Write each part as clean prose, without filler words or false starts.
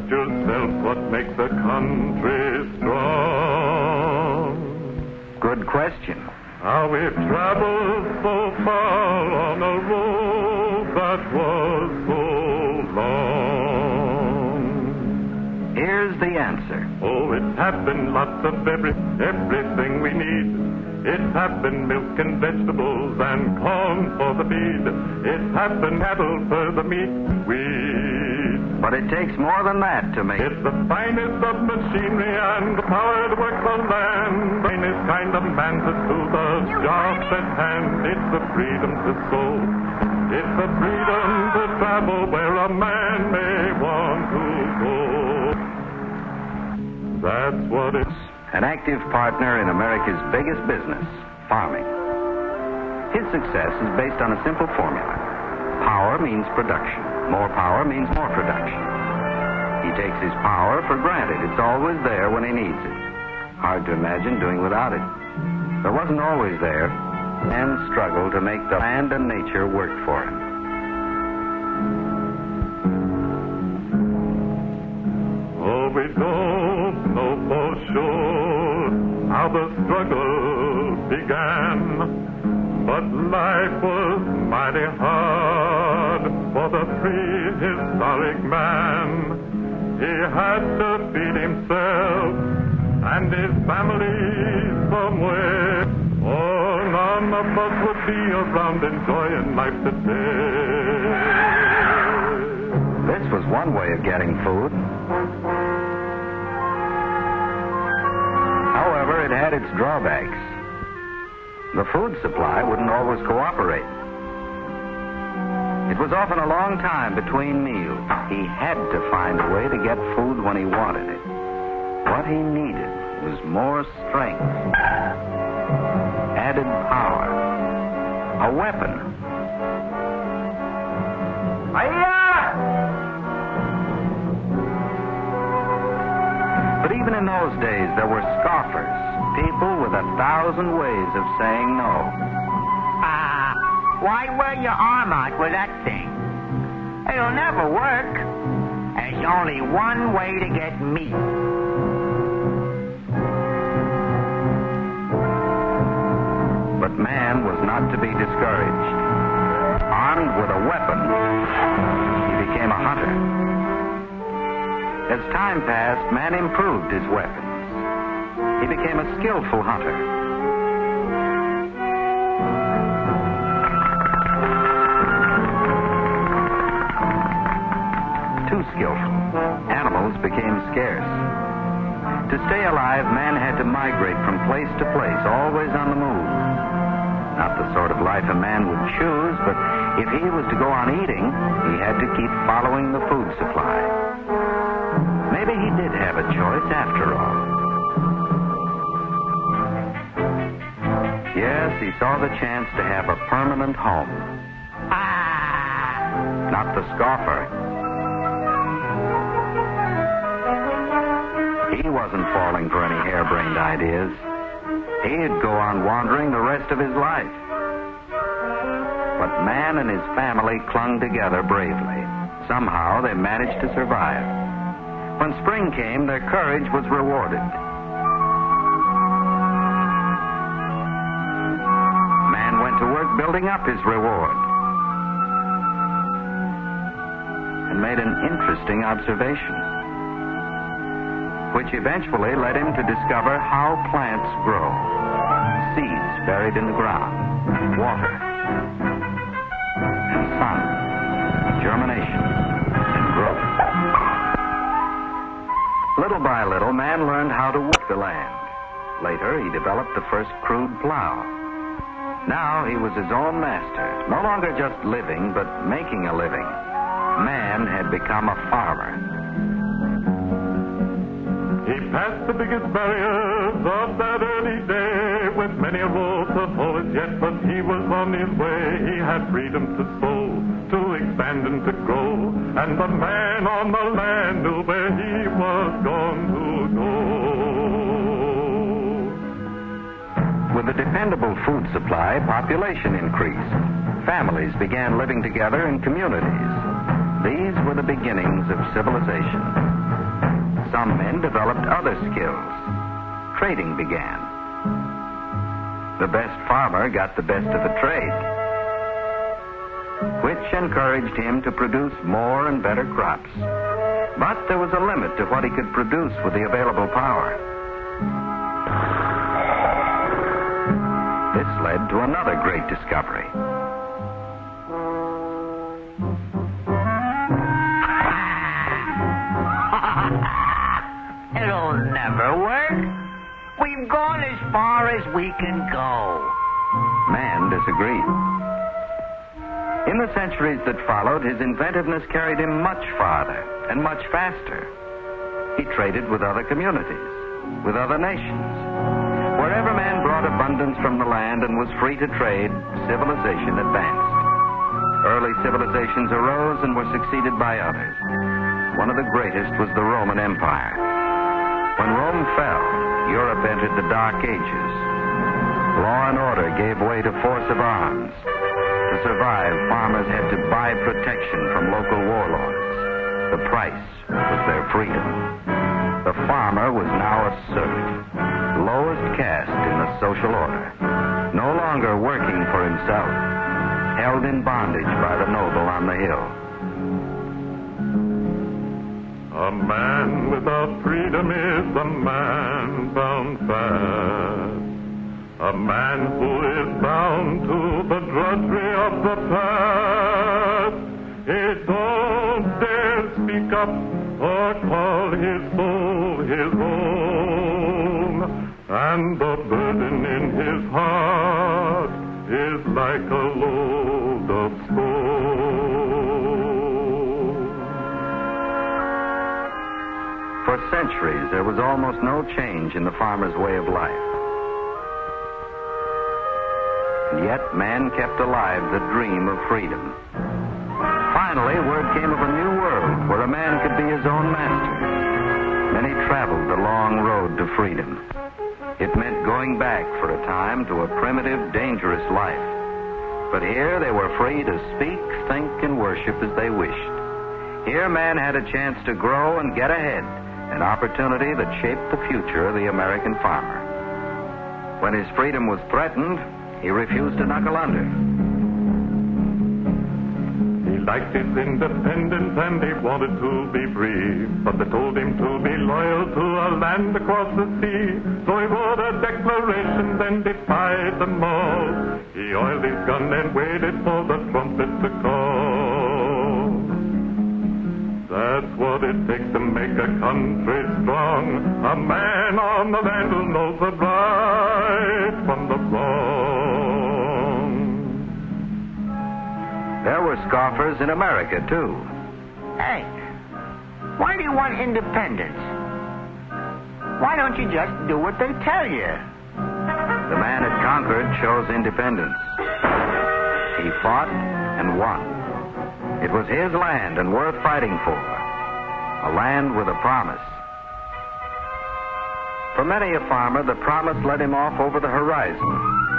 yourself what makes a country strong. Good question. How we traveled so far on a road that was so long. Here's the answer. Oh, it happened lots of everything we need. It happened milk and vegetables and corn for the feed. It happened cattle for the meat we eat. But it takes more than that to make It's the finest of machinery and the power to work the land. The finest kind of man to do the job at hand. It's the freedom to sow. It's the freedom to travel where a man may want to go. That's what it's... an active partner in America's biggest business, farming. His success is based on a simple formula. Power means production. More power means more production. He takes his power for granted. It's always there when he needs it. Hard to imagine doing without it. But it wasn't always there, and struggled to make the land and nature work for him. Oh, we don't know for sure how the struggle began, but life was mighty hard for the prehistoric man. He had to feed himself and his family somewhere. Oh, none of us would be around enjoying life today. This was one way of getting food. However, it had its drawbacks. The food supply wouldn't always cooperate. It was often a long time between meals. He had to find a way to get food when he wanted it. What he needed was more strength, added power, a weapon. But even in those days, there were scoffers, people with 1,000 ways of saying no. Why wear your arm out with that thing? It'll never work. There's only one way to get meat. But man was not to be discouraged. Armed with a weapon, he became a hunter. As time passed, man improved his weapons. He became a skillful hunter. Too skillful. Animals became scarce. To stay alive, man had to migrate from place to place, always on the move. Not the sort of life a man would choose, but if he was to go on eating, he had to keep following the food supply. Maybe he did have a choice after all. Yes, he saw the chance to have a permanent home. Not the scoffer. He wasn't falling for any harebrained ideas. He'd go on wandering the rest of his life. But man and his family clung together bravely. Somehow they managed to survive. When spring came, their courage was rewarded. Man went to work building up his reward and made an interesting observation, which eventually led him to discover how plants grow. Seeds buried in the ground, water, and sun, germination, and growth. Little by little, man learned how to work the land. Later, he developed the first crude plow. Now he was his own master, no longer just living, but making a living. Man had become a farmer. He passed the biggest barriers of that early day with many a road to hoe as yet, but he was on his way. He had freedom to sow, to expand and to grow, and the man on the land knew where he was going to go. With a dependable food supply, population increased. Families began living together in communities. These were the beginnings of civilization. some men developed other skills. Trading began. The best farmer got the best of the trade, which encouraged him to produce more and better crops. But there was a limit to what he could produce with the available power. This led to another great discovery. It'll never work. We've gone as far as we can go. Man disagreed. In the centuries that followed, his inventiveness carried him much farther and much faster. He traded with other communities, with other nations. Wherever man brought abundance from the land and was free to trade, civilization advanced. Early civilizations arose and were succeeded by others. One of the greatest was the Roman Empire. When Rome fell, Europe entered the Dark Ages. Law and order gave way to force of arms. To survive, farmers had to buy protection from local warlords. The price was their freedom. The farmer was now a serf, lowest caste in the social order, no longer working for himself, held in bondage by the noble on the hill. A man without freedom is a man bound fast. A man who is bound to the drudgery of the past. He don't dare speak up or call his soul his own. And the burden in his heart is like a load of stone. For centuries, there was almost no change in the farmer's way of life. And yet, man kept alive the dream of freedom. Finally, word came of a new world where a man could be his own master. Many traveled the long road to freedom. It meant going back for a time to a primitive, dangerous life. But here they were free to speak, think, and worship as they wished. Here man had a chance to grow and get ahead, an opportunity that shaped the future of the American farmer. When his freedom was threatened, he refused to knuckle under. He liked his independence and he wanted to be free, but they told him to be loyal to a land across the sea. So he wrote a declaration, then defied them all. He oiled his gun and waited for the trumpet to call. That's what it takes to make a country strong. A man on the land who knows the right from the wrong. There were scoffers in America, too. Hey, why do you want independence? Why don't you just do what they tell you? The man had conquered chose independence. He fought and won. It was his land and worth fighting for. A land with a promise. For many a farmer, the promise led him off over the horizon.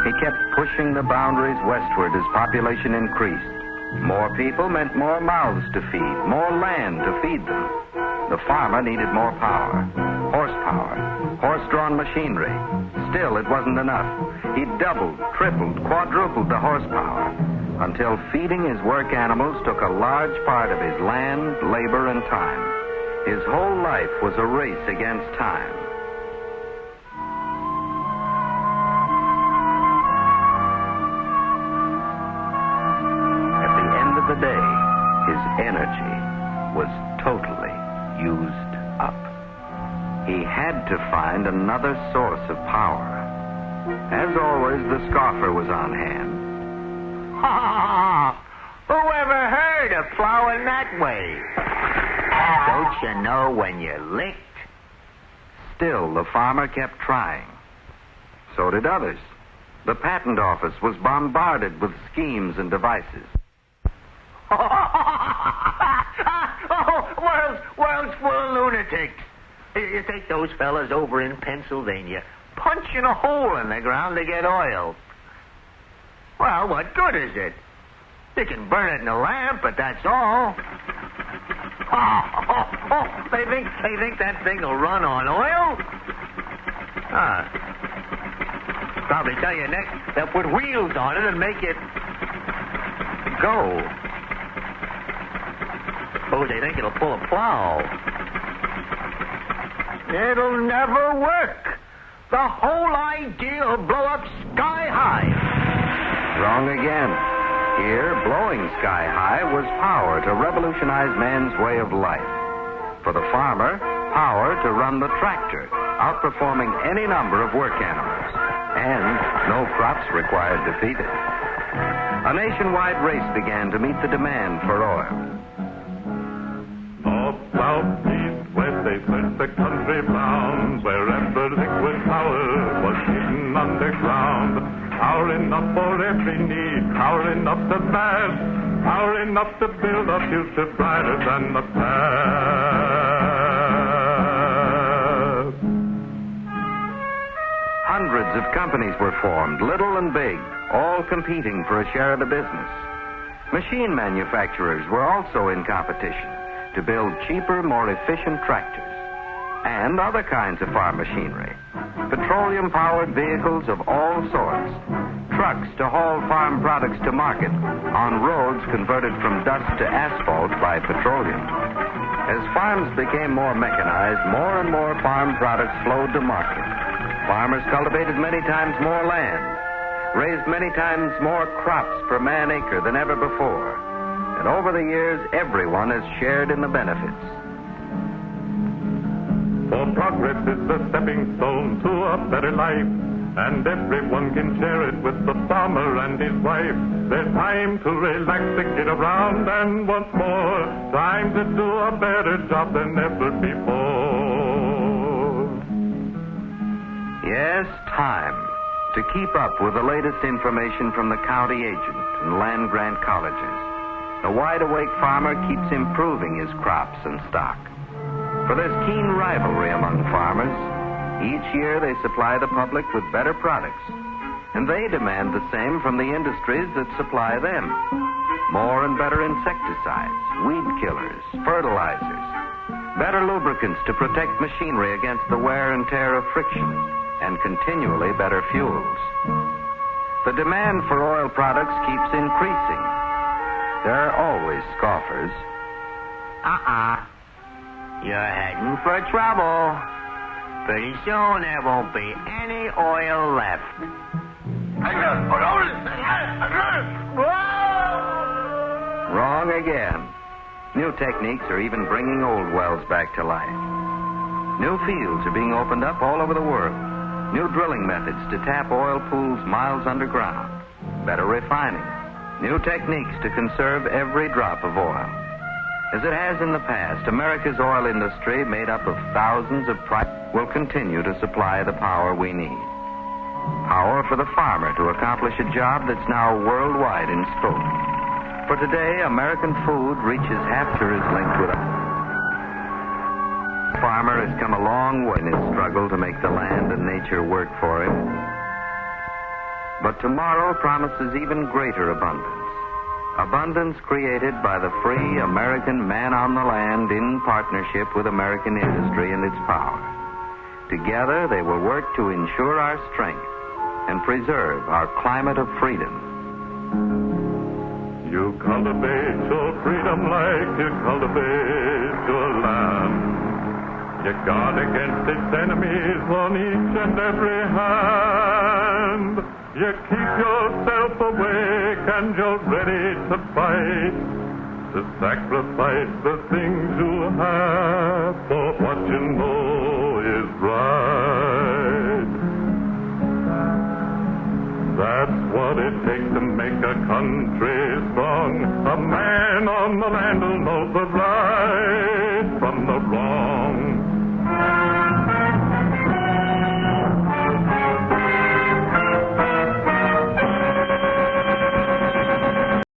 He kept pushing the boundaries westward as population increased. More people meant more mouths to feed, more land to feed them. The farmer needed more power, horsepower, horse-drawn machinery. Still, it wasn't enough. He doubled, tripled, quadrupled the horsepower, until feeding his work animals took a large part of his land, labor, and time. His whole life was a race against time. At the end of the day, his energy was totally used up. He had to find another source of power. As always, the scoffer was on hand. Whoever heard of plowing that way? Don't you know when you're licked? Still, the farmer kept trying. So did others. The patent office was bombarded with schemes and devices. World's full of lunatics. You take those fellas over in Pennsylvania, punching a hole in the ground to get oil. Well, what good is it? You can burn it in a lamp, but that's all. They think that thing will run on oil? Probably tell you next they'll put wheels on it and make it go. Suppose they think it'll pull a plow. It'll never work. The whole idea will blow up sky high. Wrong again. Here, blowing sky high was power to revolutionize man's way of life. For the farmer, power to run the tractor, outperforming any number of work animals. And no crops required to feed it. A nationwide race began to meet the demand for oil. North, south, east, west, they searched the country round. Wherever liquid power was hidden underground. Power enough for every need, power enough to last, power enough to build a future brighter than the past. Hundreds of companies were formed, little and big, all competing for a share of the business. Machine manufacturers were also in competition to build cheaper, more efficient tractors and other kinds of farm machinery. Petroleum-powered vehicles of all sorts. Trucks to haul farm products to market on roads converted from dust to asphalt by petroleum. As farms became more mechanized, more and more farm products flowed to market. Farmers cultivated many times more land, raised many times more crops per man acre than ever before. And over the years, everyone has shared in the benefits. For progress is the stepping stone to a better life, and everyone can share it with the farmer and his wife. There's time to relax, to get around, and once more, time to do a better job than ever before. Yes, time to keep up with the latest information from the county agent and land grant colleges. The wide-awake farmer keeps improving his crops and stock. For there's keen rivalry among farmers. Each year they supply the public with better products, and they demand the same from the industries that supply them. More and better insecticides, weed killers, fertilizers, better lubricants to protect machinery against the wear and tear of friction, and continually better fuels. The demand for oil products keeps increasing. There are always scoffers. You're heading for trouble. Pretty soon there won't be any oil left. Wrong again. New techniques are even bringing old wells back to life. New fields are being opened up all over the world. New drilling methods to tap oil pools miles underground. Better refining. New techniques to conserve every drop of oil. As it has in the past, America's oil industry, made up of thousands of will continue to supply the power we need. Power for the farmer to accomplish a job that's now worldwide in scope. For today, American food reaches half to his length with us. The farmer has come a long way in his struggle to make the land and nature work for him. But tomorrow promises even greater abundance. Abundance created by the free American man on the land in partnership with American industry and its power. Together, they will work to ensure our strength and preserve our climate of freedom. You cultivate your freedom like you cultivate your land. You guard against its enemies on each and every hand. You keep yourself awake and you're ready to fight, to sacrifice the things you have for what you know is right. That's what it takes to make a country strong. A man on the land who knows the right from the wrong.